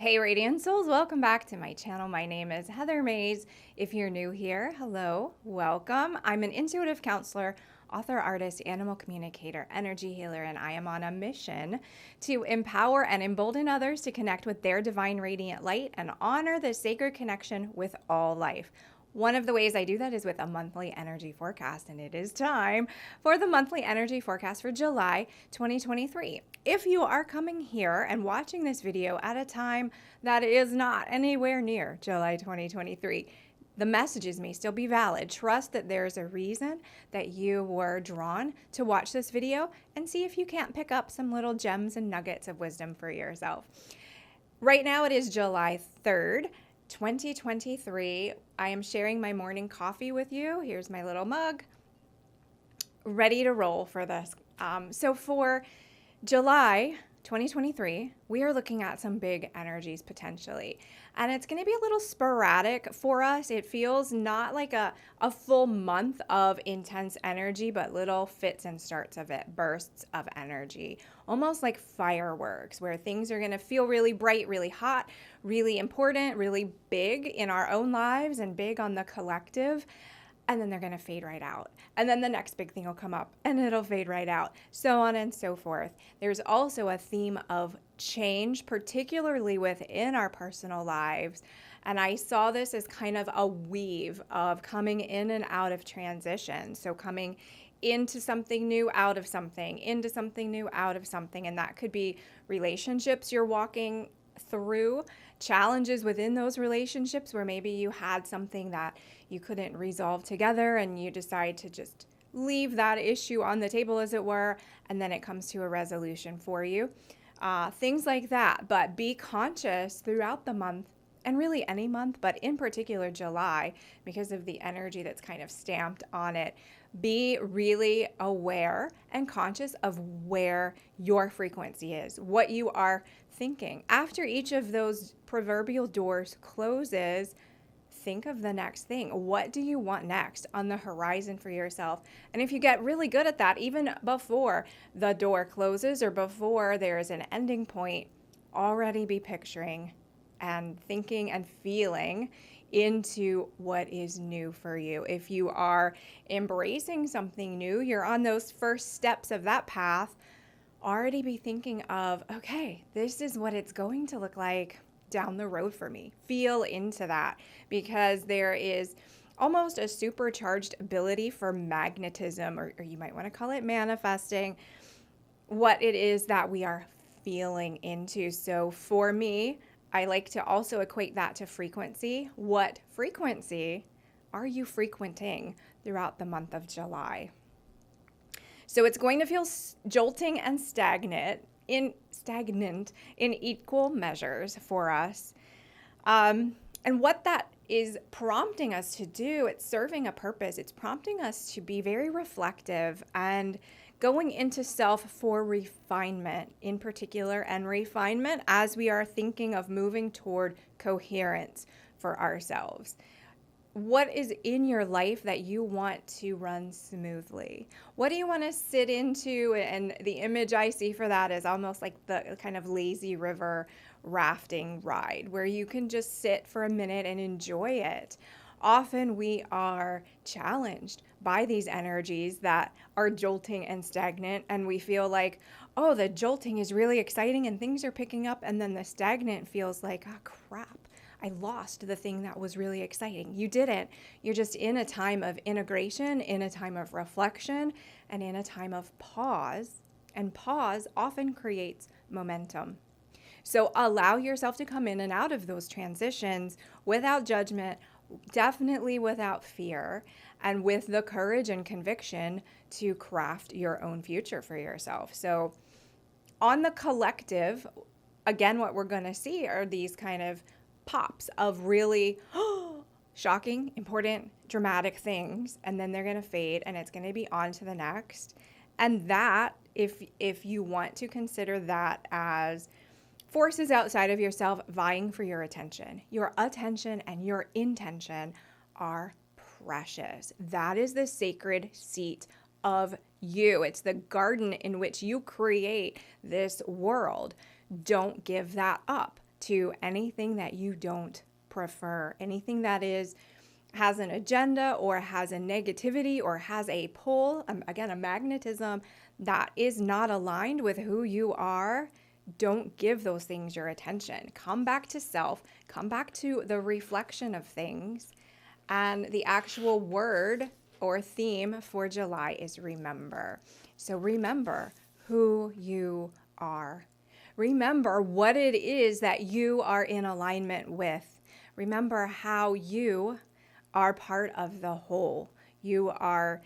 Hey Radiant Souls, welcome back to my channel. My name is Heather Mays. If you're new here, hello, welcome. I'm an intuitive counselor, author, artist, animal communicator, energy healer, and I am on a mission to empower and embolden others to connect with their divine radiant light and honor the sacred connection with all life. One of the ways I do that is with a monthly energy forecast, and it is time for the monthly energy forecast for July 2023. If you are coming here and watching this video at a time that is not anywhere near July 2023, the messages may still be valid. Trust that there's a reason that you were drawn to watch this video and see if you can't pick up some little gems and nuggets of wisdom for yourself. Right now it is July 3rd. 2023. I am sharing my morning coffee with you. Here's my little mug. Ready to roll for this. So for July 2023, we are looking at some big energies potentially. And it's going to be a little sporadic for us. It feels not like a full month of intense energy, but little fits and starts of it, bursts of energy, almost like fireworks, where things are going to feel really bright, really hot, really important, really big in our own lives and big on the collective. And then they're going to fade right out. And then the next big thing will come up and it'll fade right out, so on and so forth. There's also a theme of change, particularly within our personal lives. And I saw this as kind of a weave of coming in and out of transition. So coming into something new, out of something, into something new, out of something. And that could be relationships you're walking through, challenges within those relationships where maybe you had something that you couldn't resolve together and you decide to just leave that issue on the table, as it were, and then it comes to a resolution for you. Things like that. But be conscious throughout the month, and really any month, but in particular July, because of the energy that's kind of stamped on it. Be really aware and conscious of where your frequency is, what you are thinking. After each of those proverbial doors closes, think of the next thing. What do you want next on the horizon for yourself? And if you get really good at that, even before the door closes or before there is an ending point, already be picturing and thinking and feeling into what is new for you. If you are embracing something new, you're on those first steps of that path, already be thinking of, okay, this is what it's going to look like down the road for me. Feel into that, because there is almost a supercharged ability for magnetism, or you might want to call it manifesting, what it is that we are feeling into. So for me, I like to also equate that to frequency. What frequency are you frequenting throughout the month of July? So it's going to feel jolting and stagnant in equal measures for us. And what that is prompting us to do, it's serving a purpose. It's prompting us to be very reflective and going into self for refinement in particular, and refinement as we are thinking of moving toward coherence for ourselves. What is in your life that you want to run smoothly? What do you want to sit into? And the image I see for that is almost like the kind of lazy river rafting ride where you can just sit for a minute and enjoy it. Often we are challenged by these energies that are jolting and stagnant, and we feel like, oh, the jolting is really exciting and things are picking up, and then the stagnant feels like, oh, crap. I lost the thing that was really exciting. You didn't. You're just in a time of integration, in a time of reflection, and in a time of pause. And pause often creates momentum. So allow yourself to come in and out of those transitions without judgment, definitely without fear, and with the courage and conviction to craft your own future for yourself. So on the collective, again, what we're going to see are these kind of pops of really shocking, important, dramatic things, and then they're going to fade and it's going to be on to the next. And that, if you want to consider that as forces outside of yourself vying for your attention and your intention are precious. That is the sacred seat of you. It's the garden in which you create this world. Don't give that up. to anything that you don't prefer, anything that has an agenda or has a negativity or has a pull, again, a magnetism that is not aligned with who you are. Don't give those things your attention. Come back to self, come back to the reflection of things. And the actual word or theme for July is remember. So remember who you are. Remember what it is that you are in alignment with. Remember how you are part of the whole. You are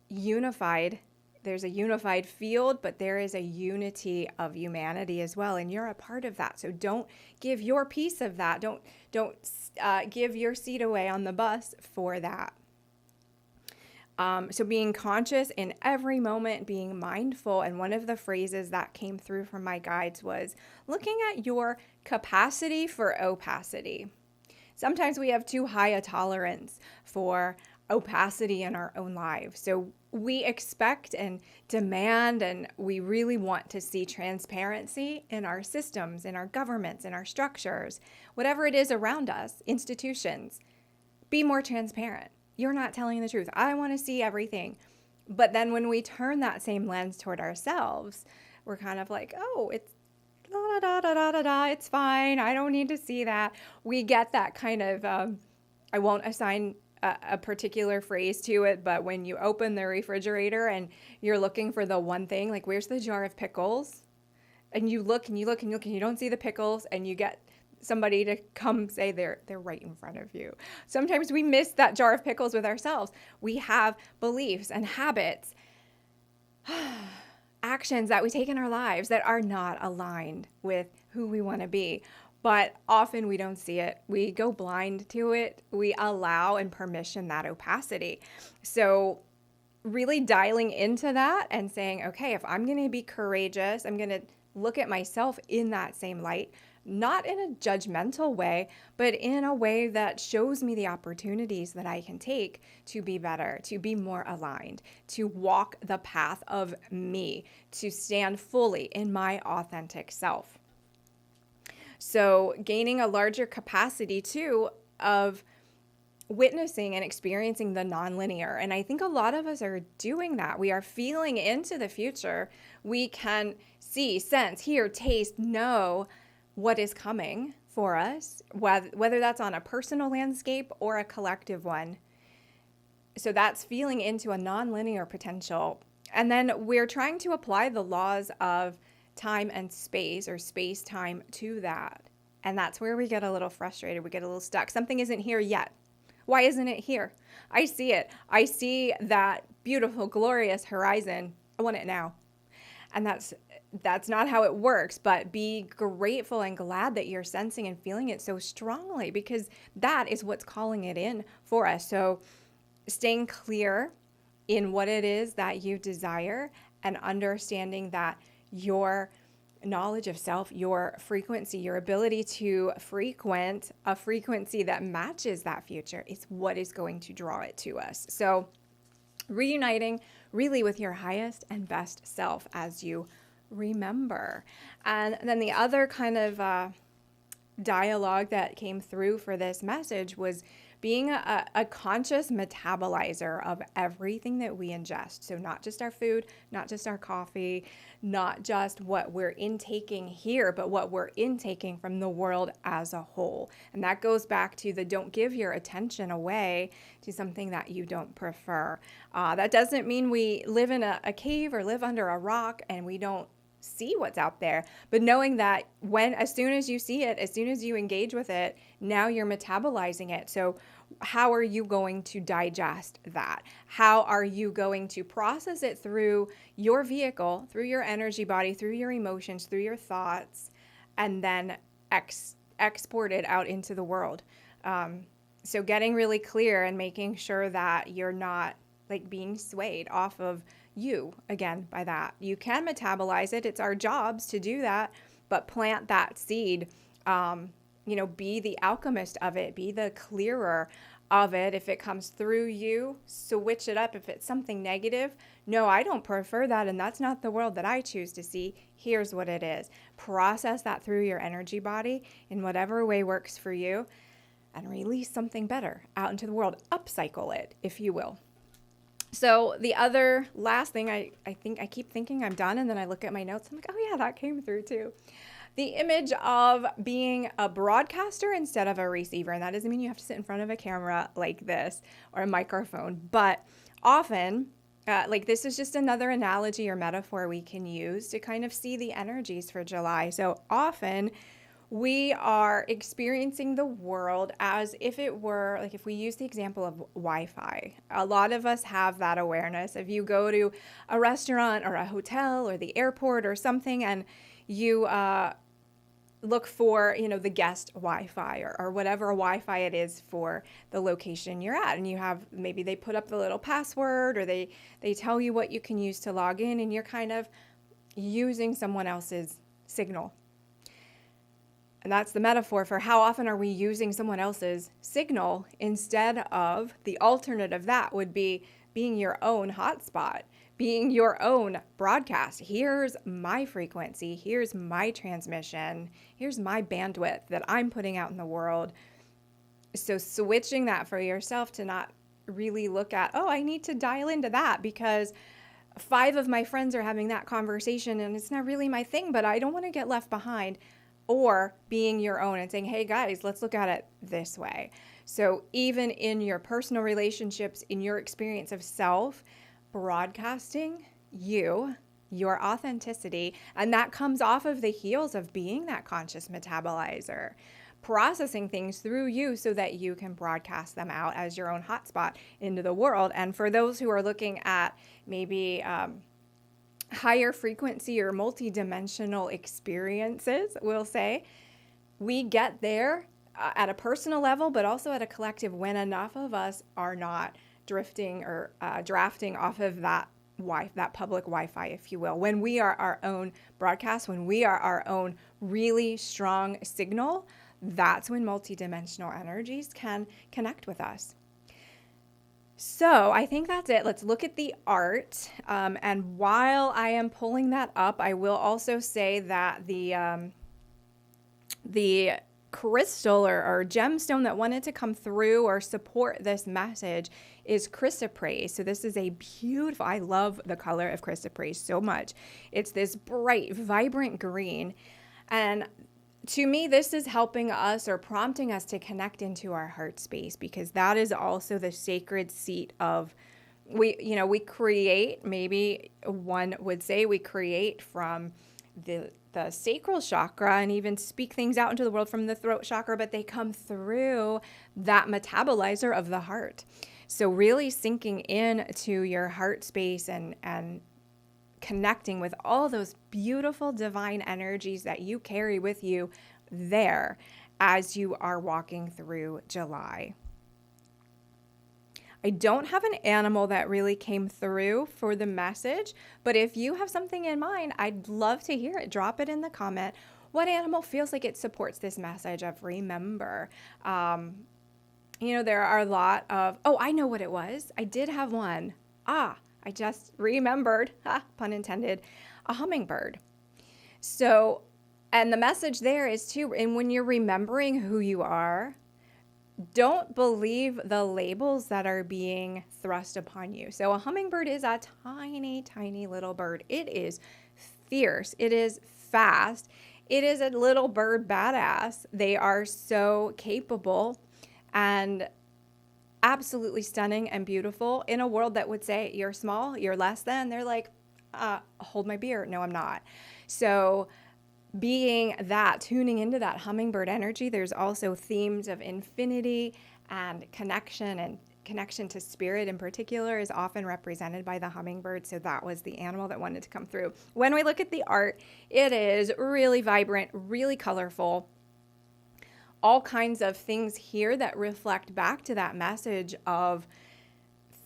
unified. There's a unified field, but there is a unity of humanity as well, and you're a part of that. So don't give your piece of that. Don't give your seat away on the bus for that. So being conscious in every moment, being mindful, and one of the phrases that came through from my guides was looking at your capacity for opacity. Sometimes we have too high a tolerance for opacity in our own lives. So we expect and demand, and we really want to see transparency in our systems, in our governments, in our structures, whatever it is around us, institutions. Be more transparent. You're not telling the truth. I want to see everything. But then when we turn that same lens toward ourselves, we're kind of like, oh, it's da da da da da da. It's fine. I don't need to see that. We get that kind of, I won't assign a particular phrase to it, but when you open the refrigerator and you're looking for the one thing, like where's the jar of pickles? And you look and you look and you look and you don't see the pickles, and you get somebody to come say they're right in front of you. Sometimes we miss that jar of pickles with ourselves. We have beliefs and habits, actions that we take in our lives that are not aligned with who we want to be. But often we don't see it. We go blind to it. We allow and permission that opacity. So really dialing into that and saying, okay, if I'm going to be courageous, I'm going to look at myself in that same light, not in a judgmental way, but in a way that shows me the opportunities that I can take to be better, to be more aligned, to walk the path of me, to stand fully in my authentic self. So gaining a larger capacity too of witnessing and experiencing the nonlinear. And I think a lot of us are doing that. We are feeling into the future. We can see, sense, hear, taste, know what is coming for us, whether that's on a personal landscape or a collective one. So that's feeling into a nonlinear potential. And then we're trying to apply the laws of time and space, or space-time, to that. And that's where we get a little frustrated. We get a little stuck. Something isn't here yet. Why isn't it here? I see it. I see that beautiful, glorious horizon. I want it now. And that's not how it works, but be grateful and glad that you're sensing and feeling it so strongly, because that is what's calling it in for us. So staying clear in what it is that you desire, and understanding that your knowledge of self, your frequency, your ability to frequent a frequency that matches that future is what is going to draw it to us. So reuniting really with your highest and best self as you remember. And then the other kind of dialogue that came through for this message was being a conscious metabolizer of everything that we ingest. So not just our food, not just our coffee, not just what we're intaking here, but what we're intaking from the world as a whole. And that goes back to the don't give your attention away to something that you don't prefer. That doesn't mean we live in a cave or live under a rock and we don't see what's out there, but knowing that as soon as you see it, as soon as you engage with it, now you're metabolizing it. So how are you going to digest that? How are you going to process it through your vehicle, through your energy body, through your emotions, through your thoughts, and then export it out into the world? So getting really clear and making sure that you're not like being swayed off of you again by that. You can metabolize it. It's our jobs to do that, but plant that seed, be the alchemist of it, be the clearer of it. If it comes through you, switch it up. If it's something negative, no, I don't prefer that, and that's not the world that I choose to see. Here's what it is. Process that through your energy body in whatever way works for you, and release something better out into the world. Upcycle it, if you will. So the other last thing, I keep thinking I'm done, and then I look at my notes. I'm like, oh yeah, that came through too. The image of being a broadcaster instead of a receiver. And that doesn't mean you have to sit in front of a camera like this or a microphone. But often, this is just another analogy or metaphor we can use to kind of see the energies for July. So often, we are experiencing the world as if it were, like if we use the example of Wi-Fi. A lot of us have that awareness. If you go to a restaurant or a hotel or the airport or something and you look for, the guest Wi-Fi or whatever Wi-Fi it is for the location you're at. And you have, maybe they put up the little password or they tell you what you can use to log in, and you're kind of using someone else's signal. And that's the metaphor for how often are we using someone else's signal instead of the alternate of that would be being your own hotspot, being your own broadcast. Here's my frequency. Here's my transmission. Here's my bandwidth that I'm putting out in the world. So switching that for yourself to not really look at, oh, I need to dial into that because 5 of my friends are having that conversation and it's not really my thing, but I don't want to get left behind. Or being your own and saying, hey guys, let's look at it this way. So even in your personal relationships, in your experience of self, broadcasting your authenticity, and that comes off of the heels of being that conscious metabolizer, processing things through you so that you can broadcast them out as your own hotspot into the world. And for those who are looking at maybe higher frequency or multi-dimensional experiences, we'll say, we get there at a personal level, but also at a collective when enough of us are not drifting or drafting off of that public Wi-Fi, if you will. When we are our own broadcast, when we are our own really strong signal, that's when multi-dimensional energies can connect with us. So I think that's it. Let's look at the art. And while I am pulling that up, I will also say that the crystal or gemstone that wanted to come through or support this message is chrysoprase. So this is a beautiful, I love the color of chrysoprase so much. It's this bright, vibrant green. And to me, this is helping us or prompting us to connect into our heart space, because that is also the sacred seat of, we create, maybe one would say we create from the sacral chakra and even speak things out into the world from the throat chakra, but they come through that metabolizer of the heart. So really sinking into your heart space and connecting with all those beautiful divine energies that you carry with you there as you are walking through July. I don't have an animal that really came through for the message, but if you have something in mind, I'd love to hear it. Drop it in the comment. What animal feels like it supports this message of remember? There are a lot of, I know what it was. I did have one. I just remembered, pun intended, a hummingbird. So, and the message there is too, and when you're remembering who you are, don't believe the labels that are being thrust upon you. So a hummingbird is a tiny, tiny little bird. It is fierce. It is fast. It is a little bird badass. They are so capable and absolutely stunning and beautiful in a world that would say you're small, you're less than. They're like, hold my beer. No, I'm not. So being that, tuning into that hummingbird energy, there's also themes of infinity and connection to spirit in particular is often represented by the hummingbird. So that was the animal that wanted to come through. When we look at the art, it is really vibrant, really colorful. All kinds of things here that reflect back to that message of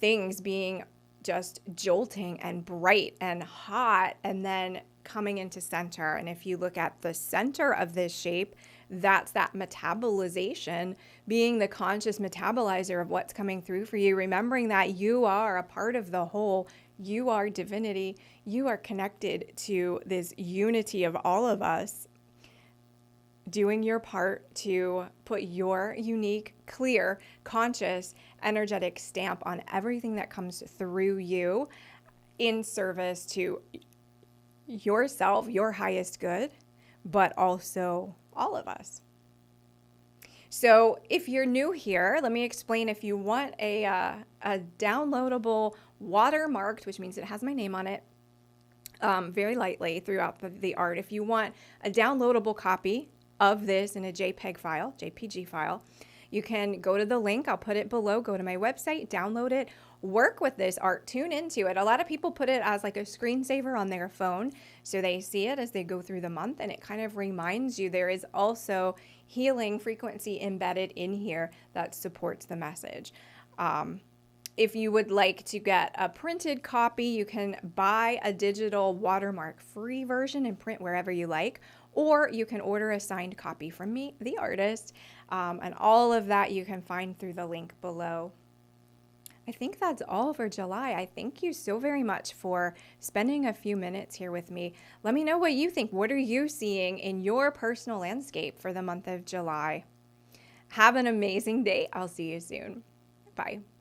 things being just jolting and bright and hot and then coming into center. And if you look at the center of this shape, that's that metabolization, being the conscious metabolizer of what's coming through for you, remembering that you are a part of the whole, you are divinity, you are connected to this unity of all of us, doing your part to put your unique, clear, conscious, energetic stamp on everything that comes through you in service to yourself, your highest good, but also all of us. So if you're new here, let me explain. If you want a downloadable watermarked, which means it has my name on it, very lightly throughout the art. If you want a downloadable copy of this in a JPG file, you can go to the link. I'll put it below. Go to my website, download it, work with this art, tune into it. A lot of people put it as like a screensaver on their phone, so they see it as they go through the month, and it kind of reminds you there is also healing frequency embedded in here that supports the message. If you would like to get a printed copy, you can buy a digital watermark free version and print wherever you like, or you can order a signed copy from me, the artist, and all of that you can find through the link below. I think that's all for July. I thank you so very much for spending a few minutes here with me. Let me know what you think. What are you seeing in your personal landscape for the month of July? Have an amazing day. I'll see you soon. Bye.